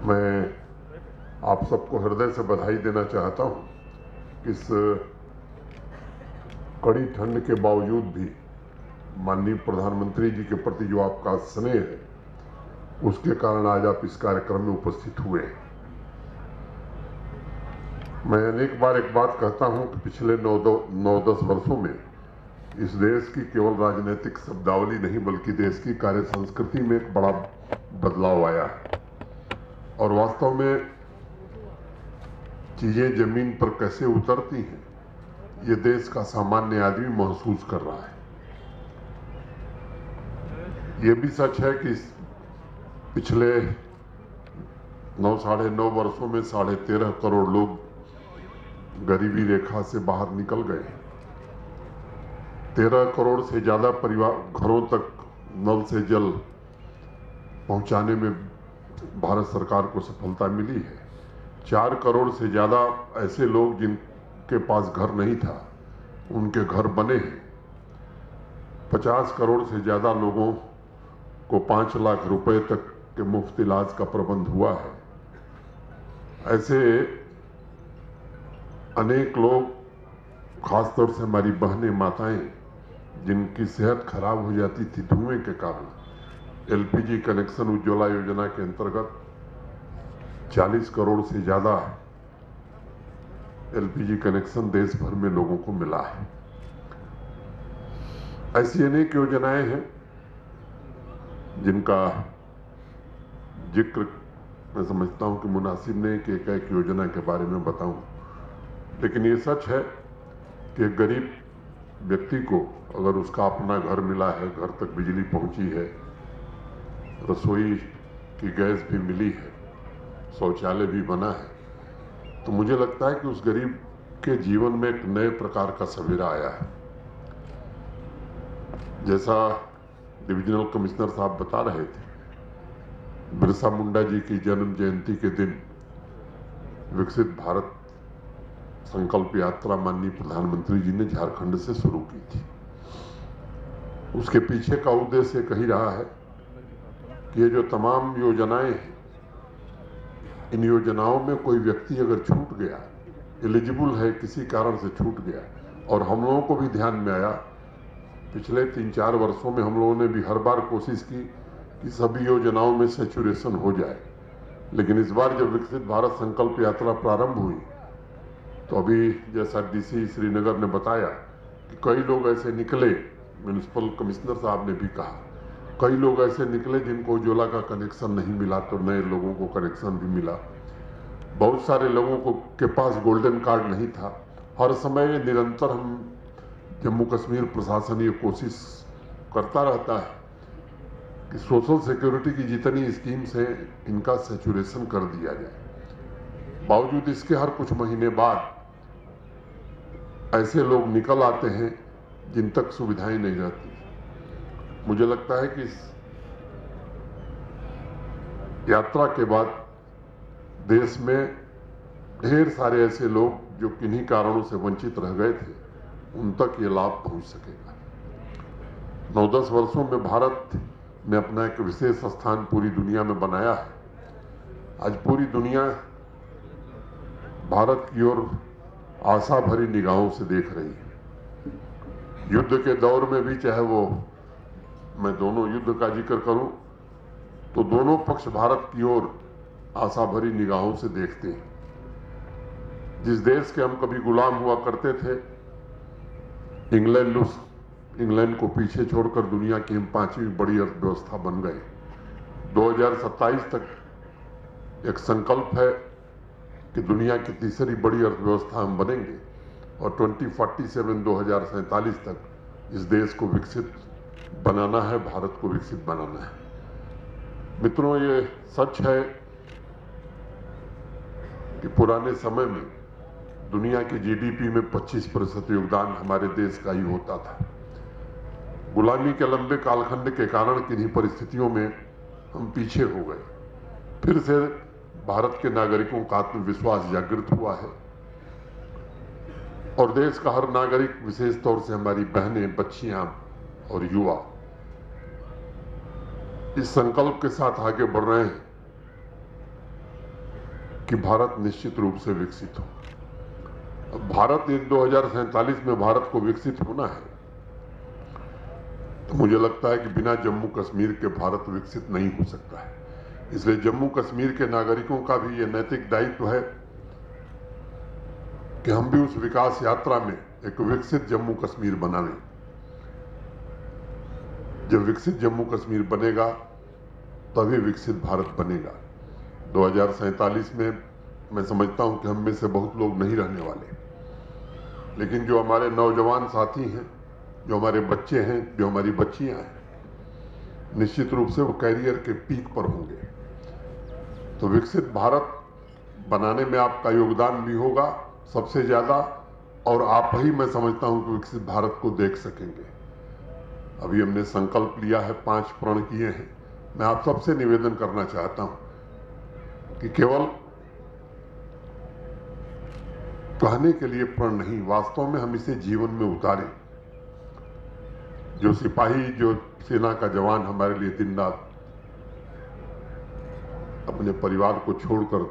मैं आप सबको हृदय से बधाई देना चाहता हूं। इस कड़ी ठंड के बावजूद भी माननीय प्रधानमंत्री जी के प्रति जो आपका स्नेह है, उसके कारण आज आप इस कार्यक्रम में उपस्थित हुए हैं। मैं अनेक बार एक बात कहता हूं कि पिछले 9-10 वर्षों में इस देश की केवल राजनीतिक शब्दावली नहीं बल्कि देश की कार्य संस्कृति में एक बड़ा बदलाव आया है और वास्तव में चीजें जमीन पर कैसे उतरती हैं ये देश का सामान्य आदमी महसूस कर रहा है। ये भी सच है कि पिछले 9-9.5 वर्षों में 13.5 करोड़ लोग गरीबी रेखा से बाहर निकल गए। 13 करोड़ से ज्यादा परिवार घरों तक नल से जल पहुंचाने में भारत सरकार को सफलता मिली है। 4 करोड़ से ज्यादा ऐसे लोग जिनके पास घर नहीं था, उनके घर बने हैं। 50 करोड़ से ज्यादा लोगों को 5 लाख रुपए तक के मुफ्त इलाज का प्रबंध हुआ है। ऐसे अनेक लोग, खासतौर से हमारी बहनें, माताएं, जिनकी सेहत खराब हो जाती थी धुएं के कारण, एलपीजी कनेक्शन उज्ज्वला योजना के अंतर्गत 40 करोड़ से ज्यादा एलपीजी कनेक्शन देश भर में लोगों को मिला है। ऐसी अनेक योजनाएं हैं जिनका जिक्र मैं समझता हूं कि मुनासिब नहीं कि एक योजना के बारे में बताऊं, लेकिन ये सच है कि एक गरीब व्यक्ति को अगर उसका अपना घर मिला है, घर तक बिजली पहुंची है, रसोई की गैस भी मिली है, शौचालय भी बना है, तो मुझे लगता है कि उस गरीब के जीवन में एक नए प्रकार का सवेरा आया है। जैसा डिविजनल कमिश्नर साहब बता रहे थे, बिरसा मुंडा जी की जन्म जयंती के दिन विकसित भारत संकल्प यात्रा माननीय प्रधानमंत्री जी ने झारखंड से शुरू की थी। उसके पीछे का उद्देश्य कही रहा है कि ये जो तमाम योजनाएं हैं, इन योजनाओं में कोई व्यक्ति अगर छूट गया, एलिजिबल है, किसी कारण से छूट गया, और हम लोगों को भी ध्यान में आया, पिछले 3-4 वर्षों में हम लोगों ने भी हर बार कोशिश की कि सभी योजनाओं में सैचुरेशन हो जाए, लेकिन इस बार जब विकसित भारत संकल्प यात्रा प्रारंभ हुई तो अभी जैसा डीसी श्रीनगर ने बताया कि कई लोग ऐसे निकले, म्युनिसिपल कमिश्नर साहब ने भी कहा, कई लोग ऐसे निकले जिनको उज्ज्वला का कनेक्शन नहीं मिला तो नए लोगों को कनेक्शन भी मिला। बहुत सारे लोगों को के पास गोल्डन कार्ड नहीं था। हर समय निरंतर हम जम्मू कश्मीर प्रशासन ये कोशिश करता रहता है कि सोशल सिक्योरिटी की जितनी स्कीम्स हैं इनका सैचुरेशन कर दिया जाए। बावजूद इसके हर कुछ महीने बाद ऐसे लोग निकल आते हैं जिन तक सुविधाएं नहीं रहती। मुझे लगता है कि इस यात्रा के बाद देश में ढेर सारे ऐसे लोग जो किन्हीं कारणों से वंचित रह गए थे, उन तक ये लाभ पहुंच सकेगा। 9-10 वर्षों में भारत ने अपना एक विशेष स्थान पूरी दुनिया में बनाया है। आज पूरी दुनिया भारत की ओर आशा भरी निगाहों से देख रही है। युद्ध के दौर में भी, चाहे वो मैं दोनों युद्ध का जिक्र करूं तो दोनों पक्ष भारत की ओर आशा भरी निगाहों से देखते हैं। जिस देश के हम कभी गुलाम हुआ करते थे, इंग्लैंड को पीछे छोड़कर दुनिया की हम 5वीं बड़ी अर्थव्यवस्था बन गए। 2027 तक एक संकल्प है कि दुनिया की तीसरी बड़ी अर्थव्यवस्था हम बनेंगे और 2047 तक इस देश को विकसित बनाना है, भारत को विकसित बनाना है। मित्रों, ये सच है कि पुराने समय में दुनिया की जीडीपी में 25% योगदान हमारे देश का ही होता था। गुलामी के लंबे कालखंड के कारण किन्हीं परिस्थितियों में हम पीछे हो गए। फिर से भारत के नागरिकों का आत्मविश्वास जागृत हुआ है और देश का हर नागरिक, विशेष तौर से हमारी बहनें, बच्चियां और युवा इस संकल्प के साथ आगे बढ़ रहे हैं कि भारत निश्चित रूप से विकसित हो। अब भारत ये 2047 में भारत को विकसित होना है, तो मुझे लगता है कि बिना जम्मू कश्मीर के भारत विकसित नहीं हो सकता है। इसलिए जम्मू कश्मीर के नागरिकों का भी ये नैतिक दायित्व है कि हम भी उस विकास यात्रा में एक विकसित जम्मू कश्मीर बनावें। जब विकसित जम्मू कश्मीर बनेगा तभी विकसित भारत बनेगा। 2047 में मैं समझता हूं कि हम में से बहुत लोग नहीं रहने वाले, लेकिन जो हमारे नौजवान साथी हैं, जो हमारे बच्चे हैं, जो हमारी बच्चियां हैं, निश्चित रूप से वो कैरियर के पीक पर होंगे। तो विकसित भारत बनाने में आपका योगदान भी होगा सबसे ज्यादा, और आप ही मैं समझता हूं कि विकसित भारत को देख सकेंगे। अभी हमने संकल्प लिया है, 5 प्रण किए हैं। मैं आप सबसे निवेदन करना चाहता हूं कि केवल कहने के लिए प्रण नहीं, वास्तव में हम इसे जीवन में उतारें। जो सिपाही, जो सेना का जवान हमारे लिए दिन रात अपने परिवार को छोड़कर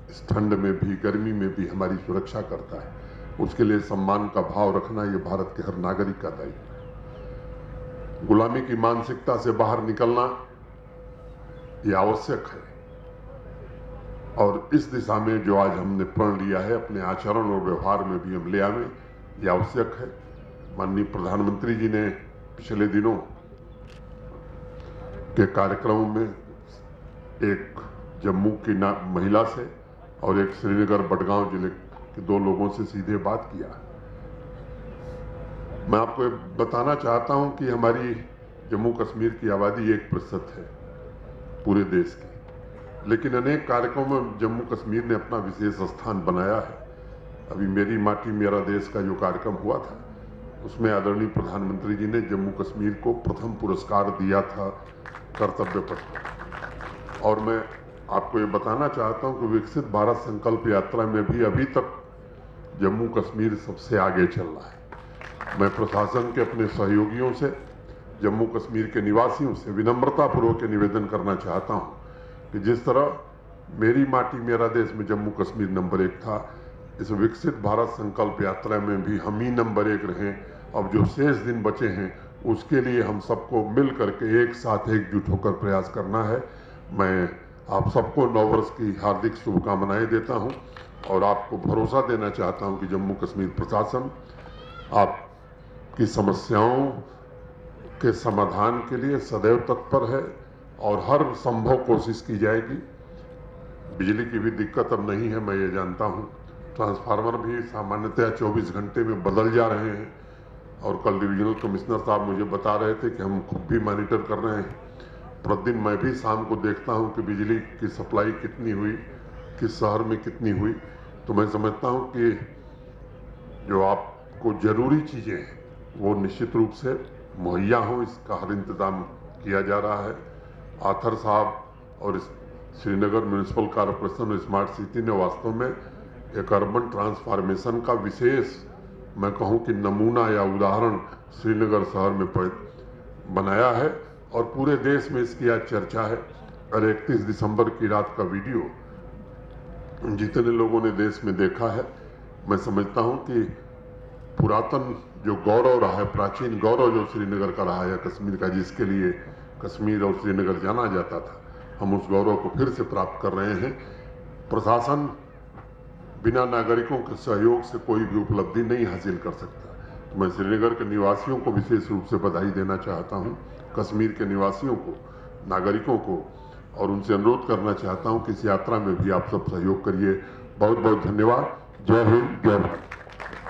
इस ठंड में भी, गर्मी में भी हमारी सुरक्षा करता है, उसके लिए सम्मान का भाव रखना ये भारत के हर नागरिक का दायित्व है। गुलामी की मानसिकता से बाहर निकलना ये आवश्यक है, और इस दिशा में जो आज हमने प्रण लिया है, अपने आचरण और व्यवहार में भी हम ले आवें, ये आवश्यक है। माननीय प्रधानमंत्री जी ने पिछले दिनों के कार्यक्रमों में एक जम्मू की महिला से और एक श्रीनगर बडगांव जिले के 2 लोगों से सीधे बात किया। मैं आपको बताना चाहता हूं कि हमारी जम्मू कश्मीर की आबादी 1% है पूरे देश की, लेकिन अनेक कार्यक्रमों में जम्मू कश्मीर ने अपना विशेष स्थान बनाया है। अभी मेरी माटी मेरा देश का जो कार्यक्रम हुआ था, उसमें आदरणीय प्रधानमंत्री जी ने जम्मू कश्मीर को प्रथम पुरस्कार दिया था कर्तव्य पथ पर। और मैं आपको ये बताना चाहता हूं कि विकसित भारत संकल्प यात्रा में भी अभी तक जम्मू कश्मीर सबसे आगे चल रहा है। मैं प्रशासन के अपने सहयोगियों से, जम्मू कश्मीर के निवासियों से विनम्रतापूर्वक निवेदन करना चाहता हूं कि जिस तरह मेरी माटी मेरा देश में जम्मू कश्मीर नंबर 1 था, इस विकसित भारत संकल्प यात्रा में भी हम ही नंबर 1 रहें। अब जो शेष दिन बचे हैं उसके लिए हम सबको मिल करके एक साथ एकजुट होकर प्रयास करना है। मैं आप सबको नववर्ष की हार्दिक शुभकामनाएं देता हूं और आपको भरोसा देना चाहता हूं कि जम्मू कश्मीर प्रशासन आपकी समस्याओं के समाधान के लिए सदैव तत्पर है और हर संभव कोशिश की जाएगी। बिजली की भी दिक्कत अब नहीं है, मैं ये जानता हूं। ट्रांसफार्मर भी सामान्यतः 24 घंटे में बदल जा रहे हैं, और कल डिविजनल कमिश्नर साहब मुझे बता रहे थे कि हम खुद भी मॉनिटर कर रहे हैं। प्रतिदिन मैं भी शाम को देखता हूं कि बिजली की सप्लाई कितनी हुई, किस शहर में कितनी हुई। तो मैं समझता हूं कि जो आपको जरूरी चीजें हैं वो निश्चित रूप से मुहैया हो, इसका हर इंतजाम किया जा रहा है। आथर साहब और श्रीनगर म्यूनिसिपल कॉरपोरेशन और स्मार्ट सिटी ने वास्तव में एक अर्बन ट्रांसफॉर्मेशन का विशेष, मैं कहूं कि नमूना या उदाहरण श्रीनगर शहर में बनाया है, और पूरे देश में इसकी आज चर्चा है। और 31 दिसंबर की रात का वीडियो जितने लोगों ने देश में देखा है, मैं समझता हूं कि पुरातन जो गौरव रहा है, प्राचीन गौरव जो श्रीनगर का रहा है, कश्मीर का, जिसके लिए कश्मीर और श्रीनगर जाना जाता था, हम उस गौरव को फिर से प्राप्त कर रहे हैं। प्रशासन बिना नागरिकों के सहयोग से कोई भी उपलब्धि नहीं हासिल कर सकता। तो मैं श्रीनगर के निवासियों को विशेष रूप से बधाई देना चाहता हूं, कश्मीर के निवासियों को, नागरिकों को, और उनसे अनुरोध करना चाहता हूं कि इस यात्रा में भी आप सब सहयोग करिए। बहुत बहुत धन्यवाद। जय हिंद, जय भारत।